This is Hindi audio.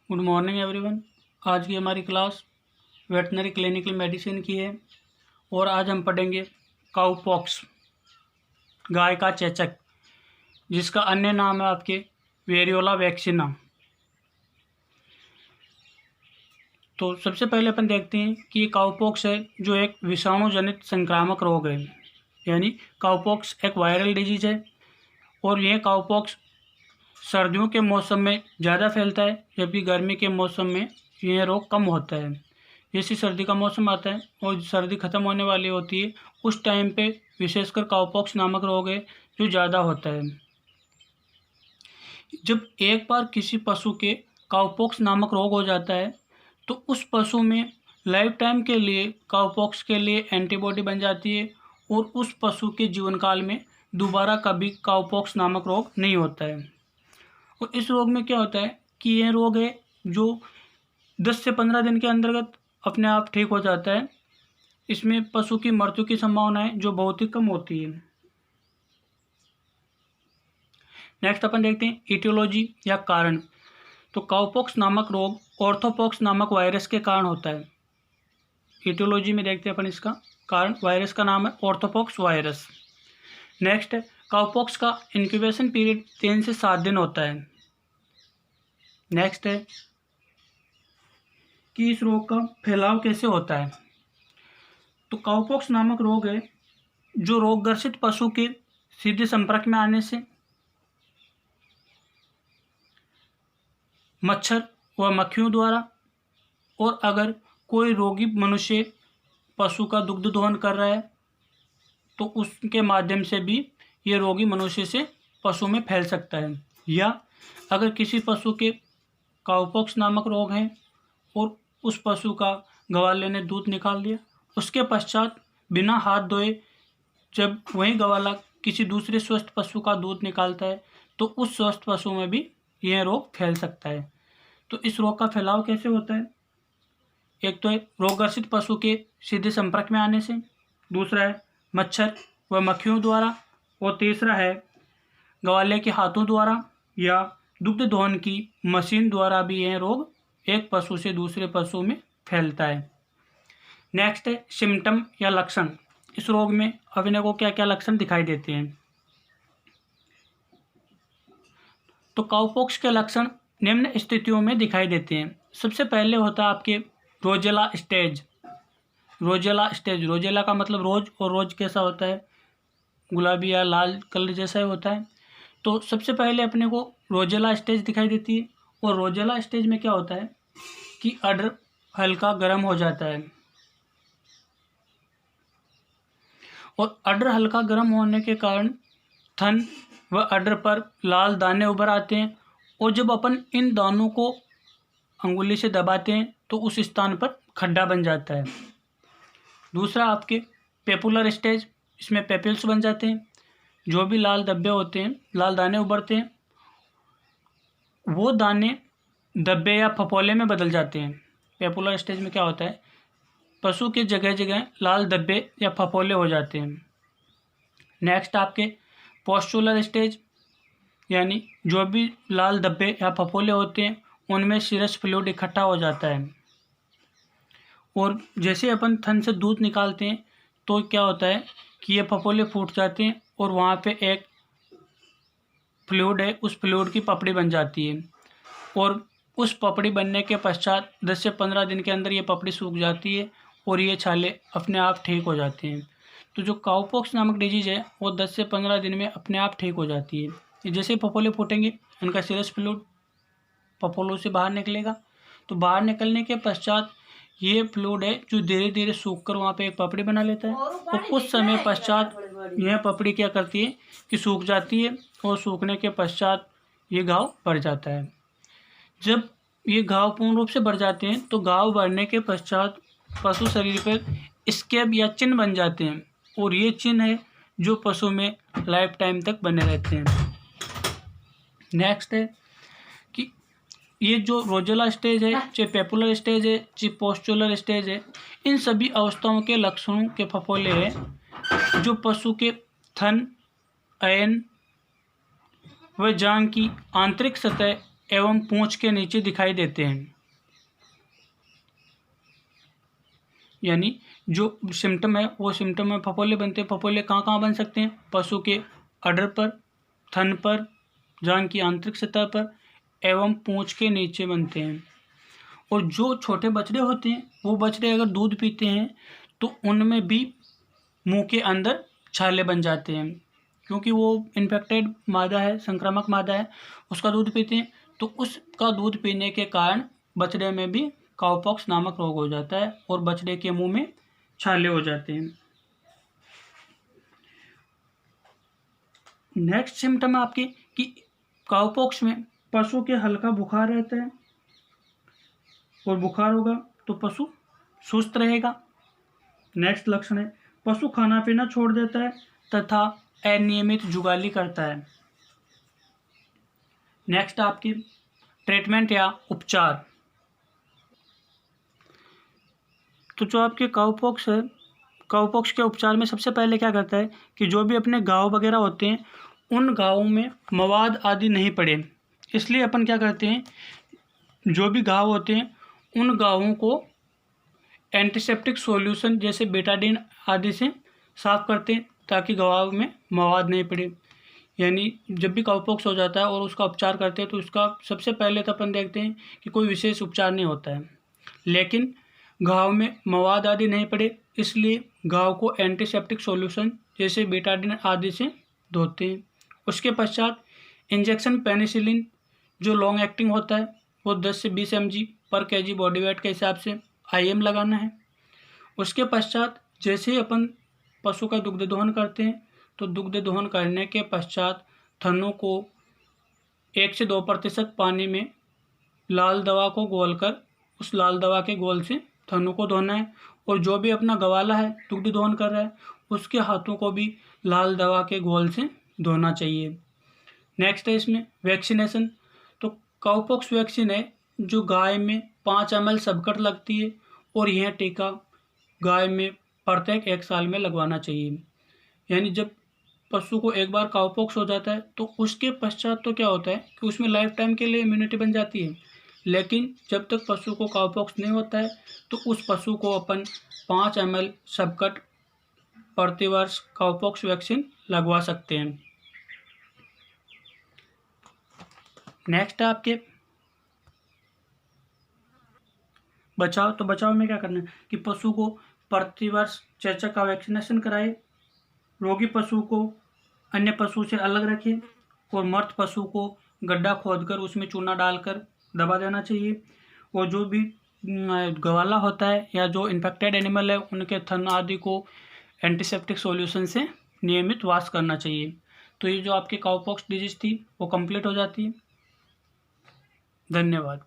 Good morning everyone. आज की हमारी क्लास वेटनरी क्लिनिकल मेडिसिन की है और आज हम पढ़ेंगे काउपॉक्स, गाय का चेचक, जिसका अन्य नाम है आपके वेरियोला वैक्सीना। तो सबसे पहले अपन देखते हैं कि ये काउपॉक्स है जो एक विषाणु जनित संक्रामक रोग है, यानी काउपॉक्स एक वायरल डिजीज है और यह काउपॉक्स सर्दियों के मौसम में ज़्यादा फैलता है, जबकि गर्मी के मौसम में यह रोग कम होता है। जैसे सर्दी का मौसम आता है और सर्दी ख़त्म होने वाली होती है, उस टाइम पे विशेषकर काउपॉक्स नामक रोग है जो ज़्यादा होता है। जब एक बार किसी पशु के काउपॉक्स नामक रोग हो जाता है तो उस पशु में लाइफ टाइम के लिए काउपॉक्स के लिए एंटीबॉडी बन जाती है और उस पशु के जीवन काल में दोबारा कभी काउपॉक्स नामक रोग नहीं होता है। और इस रोग में क्या होता है कि यह रोग है जो 10 से 15 दिन के अंतर्गत अपने आप ठीक हो जाता है। इसमें पशु की मृत्यु की संभावना है जो बहुत ही कम होती है। नेक्स्ट अपन देखते हैं इटियोलॉजी या कारण। तो काउपॉक्स नामक रोग ऑर्थोपॉक्स नामक वायरस के कारण होता है। इटियोलॉजी में देखते हैं अपन इसका कारण, वायरस का नाम है ऑर्थोपॉक्स वायरस। नेक्स्ट है काउपॉक्स का इंक्यूबेशन पीरियड 3 से 7 दिन होता है। नेक्स्ट है कि इस रोग का फैलाव कैसे होता है। तो काउपॉक्स नामक रोग है जो रोगग्रसित पशु के सीधे संपर्क में आने से, मच्छर व मक्खियों द्वारा, और अगर कोई रोगी मनुष्य पशु का दुग्ध दोहन कर रहा है तो उसके माध्यम से भी ये रोगी मनुष्य से पशु में फैल सकता है। या अगर किसी पशु के काउपॉक्स नामक रोग है और उस पशु का गवाले ने दूध निकाल दिया, उसके पश्चात बिना हाथ धोए जब वही गवाला किसी दूसरे स्वस्थ पशु का दूध निकालता है तो उस स्वस्थ पशु में भी यह रोग फैल सकता है। तो इस रोग का फैलाव कैसे होता है? एक तो है रोगग्रसित पशु के सीधे संपर्क में आने से, दूसरा है मच्छर व मक्खियों द्वारा, और तीसरा है गवाले के हाथों द्वारा या दुग्ध दोहन की मशीन द्वारा भी यह रोग एक पशु से दूसरे पशु में फैलता है। नेक्स्ट है सिम्टम या लक्षण। इस रोग में अपने को क्या क्या लक्षण दिखाई देते हैं? तो काउपॉक्स के लक्षण निम्न स्थितियों में दिखाई देते हैं। सबसे पहले होता है आपके Rosella stage. Rosella stage, Rosella का मतलब रोज, और रोज कैसा होता है? गुलाबी या लाल कलर जैसा ही होता है। तो सबसे पहले अपने को रोजेला स्टेज दिखाई देती है। और रोजेला स्टेज में क्या होता है कि अडर हल्का गर्म हो जाता है, और अडर हल्का गर्म होने के कारण थन व अडर पर लाल दाने उभर आते हैं, और जब अपन इन दानों को अंगुली से दबाते हैं तो उस स्थान पर खड्डा बन जाता है। दूसरा आपके पेपुलर स्टेज, इसमें पेपिल्स बन जाते हैं। जो भी लाल धब्बे होते हैं, लाल दाने उभरते हैं, वो दाने धब्बे या फफोले में बदल जाते हैं। पेपुलर स्टेज में क्या होता है, पशु के जगह जगह लाल धब्बे या फफोले हो जाते हैं। नेक्स्ट आपके पोस्चुलर स्टेज, यानी जो भी लाल धब्बे या फफोले होते हैं उनमें सीरस फ्लूइड इकट्ठा हो जाता है, और जैसे अपन थन से दूध निकालते हैं तो क्या होता है कि ये फफोले फूट जाते हैं और वहाँ पे एक फ्लूइड है, उस फ्लूइड की पपड़ी बन जाती है, और उस पपड़ी बनने के पश्चात 10 से 15 दिन के अंदर ये पपड़ी सूख जाती है और ये छाले अपने आप ठीक हो जाते हैं। तो जो काउपॉक्स नामक डिजीज़ है वो 10 से 15 दिन में अपने आप ठीक हो जाती है। जैसे ही फफोले फूटेंगे उनका सीरस फ्लूइड फफोलों से बाहर निकलेगा, तो बाहर निकलने के पश्चात ये फ्लूइड है जो धीरे धीरे सूख कर वहाँ पे एक पपड़ी बना लेता है, और कुछ समय पश्चात यह पपड़ी क्या करती है कि सूख जाती है, और सूखने के पश्चात ये घाव बढ़ जाता है। जब ये घाव पूर्ण रूप से बढ़ जाते हैं तो घाव बढ़ने के पश्चात पशु शरीर पर स्कैब या चिन्ह बन जाते हैं, और ये चिन्ह है जो पशु में लाइफ टाइम तक बने रहते हैं। नेक्स्ट है कि ये जो रोजेला स्टेज है, चाहे पेपुलर स्टेज है, चाहे पोस्चुलर स्टेज है, इन सभी अवस्थाओं के लक्षणों के फफोले हैं जो पशु के थन, अयन व जांघ की आंतरिक सतह एवं पूंछ के नीचे दिखाई देते हैं। यानी जो सिम्टम है वो सिम्टम में फफोले बनते हैं। फफोले कहाँ कहाँ बन सकते हैं? पशु के अडर पर, थन पर, जांघ की आंतरिक सतह पर एवं पूंछ के नीचे बनते हैं। और जो छोटे बछड़े होते हैं वो बछड़े अगर दूध पीते हैं तो उनमें भी मुंह के अंदर छाले बन जाते हैं, क्योंकि वो इन्फेक्टेड मादा है, संक्रामक मादा है, उसका दूध पीते हैं तो उसका दूध पीने के कारण बछड़े में भी काउपॉक्स नामक रोग हो जाता है और बछड़े के मुंह में छाले हो जाते हैं। नेक्स्ट सिम्टम है आपके कि काउपॉक्स में पशु के हल्का बुखार रहता है और बुखार होगा तो पशु सुस्त रहेगा। नेक्स्ट लक्षण है पशु खाना पीना छोड़ देता है तथा अनियमित जुगाली करता है। नेक्स्ट आपकी ट्रीटमेंट या उपचार। तो जो आपके काउपॉक्स है, काउपॉक्स के उपचार में सबसे पहले क्या करता है कि जो भी अपने घाव वगैरह होते हैं उन घावों में मवाद आदि नहीं पड़े, इसलिए अपन क्या करते हैं, जो भी घाव होते हैं उन घावों को एंटीसेप्टिक सॉल्यूशन जैसे बेटाडीन आदि से साफ करते हैं ताकि घाव में मवाद नहीं पड़े। यानी जब भी काउपॉक्स हो जाता है और उसका उपचार करते हैं तो उसका सबसे पहले तो अपन देखते हैं कि कोई विशेष उपचार नहीं होता है, लेकिन घाव में मवाद आदि नहीं पड़े इसलिए घाव को एंटीसेप्टिक सॉल्यूशन जैसे बेटाडीन आदि से धोते हैं। उसके पश्चात इंजेक्शन पेनिसिलिन जो लॉन्ग एक्टिंग होता है वो 10 से 20 mg पर kg बॉडी वेट के हिसाब से IM लगाना है। उसके पश्चात जैसे ही अपन पशु का दुग्ध दोहन करते हैं तो दुग्ध दोहन करने के पश्चात थनों को 1 से 2% पानी में लाल दवा को घोलकर उस लाल दवा के घोल से थनों को धोना है। और जो भी अपना गवाला है दुग्ध दोहन कर रहा है उसके हाथों को भी लाल दवा के घोल से धोना चाहिए। नेक्स्ट है इसमें वैक्सीनेशन। तो काउपॉक्स वैक्सीन है जो गाय में 5 ml सबकट लगती है और यह टीका गाय में प्रत्येक 1 साल में लगवाना चाहिए। यानी जब पशु को एक बार काउपॉक्स हो जाता है तो उसके पश्चात तो क्या होता है कि उसमें लाइफ टाइम के लिए इम्यूनिटी बन जाती है, लेकिन जब तक पशु को काउपॉक्स नहीं होता है तो उस पशु को अपन 5 ml सबकट प्रतिवर्ष काउपॉक्स वैक्सीन लगवा सकते हैं। नेक्स्ट है आपके बचाव। तो बचाव में क्या करना है कि पशु को प्रतिवर्ष चेचक का वैक्सीनेशन कराए, रोगी पशु को अन्य पशु से अलग रखें और मृत पशु को गड्ढा खोदकर उसमें चूना डालकर दबा देना चाहिए। और जो भी गवाला होता है या जो इन्फेक्टेड एनिमल है उनके थन आदि को एंटीसेप्टिक सॉल्यूशन से नियमित वॉश करना चाहिए। तो ये जो आपकी काउपॉक्स डिजीज थी वो कंप्लीट हो जाती है। धन्यवाद।